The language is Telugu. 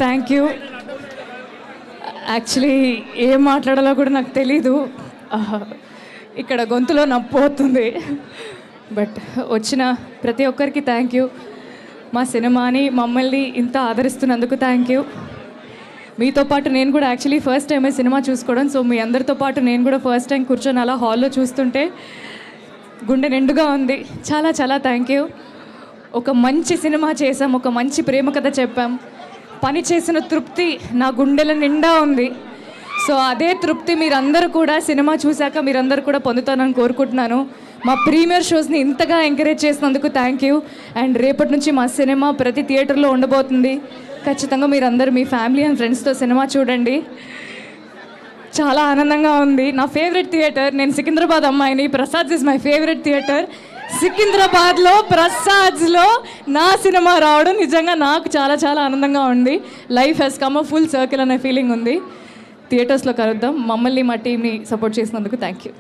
Thank you. యాక్చువల్లీ ఏం మాట్లాడాలో కూడా నాకు తెలీదు, ఇక్కడ గొంతులో నొప్పి అవుతుంది. బట్ వచ్చిన ప్రతి ఒక్కరికి థ్యాంక్ యూ. మా సినిమాని మమ్మల్ని ఇంత ఆదరిస్తున్నందుకు థ్యాంక్ యూ. మీతో పాటు నేను కూడా యాక్చువల్లీ ఫస్ట్ టైమే సినిమా చూసుకోవడం. సో మీ అందరితో పాటు నేను కూడా ఫస్ట్ టైం కూర్చొని అలా హాల్లో చూస్తుంటే గుండె నిండుగా ఉంది. చాలా చాలా థ్యాంక్ యూ. ఒక మంచి సినిమా చేసాం, ఒక మంచి ప్రేమ కథ చెప్పాం. పని చేసిన తృప్తి నా గుండెల నిండా ఉంది. సో అదే తృప్తి మీరందరూ కూడా సినిమా చూశాక మీరందరూ కూడా పొందుతానని కోరుకుంటున్నాను. మా ప్రీమియర్ షోస్ని ఇంతగా ఎంకరేజ్ చేసినందుకు థ్యాంక్ యూ. అండ్ రేపటి నుంచి మా సినిమా ప్రతి థియేటర్లో ఉండబోతుంది. ఖచ్చితంగా మీరందరూ మీ ఫ్యామిలీ అండ్ ఫ్రెండ్స్తో సినిమా చూడండి. చాలా ఆనందంగా ఉంది. నా ఫేవరెట్ థియేటర్, నేను సికింద్రాబాద్ అమ్మాయిని, Prasad's is my favourite theatre. సికింద్రాబాద్లో ప్రసాద్స్లో నా సినిమా రావడం నిజంగా నాకు చాలా చాలా ఆనందంగా ఉంది. Life has come a full circle అనే ఫీలింగ్ ఉంది. థియేటర్స్లో కలుద్దాం. మమ్మల్ని మా టీమ్ని సపోర్ట్ చేసినందుకు థ్యాంక్ యూ.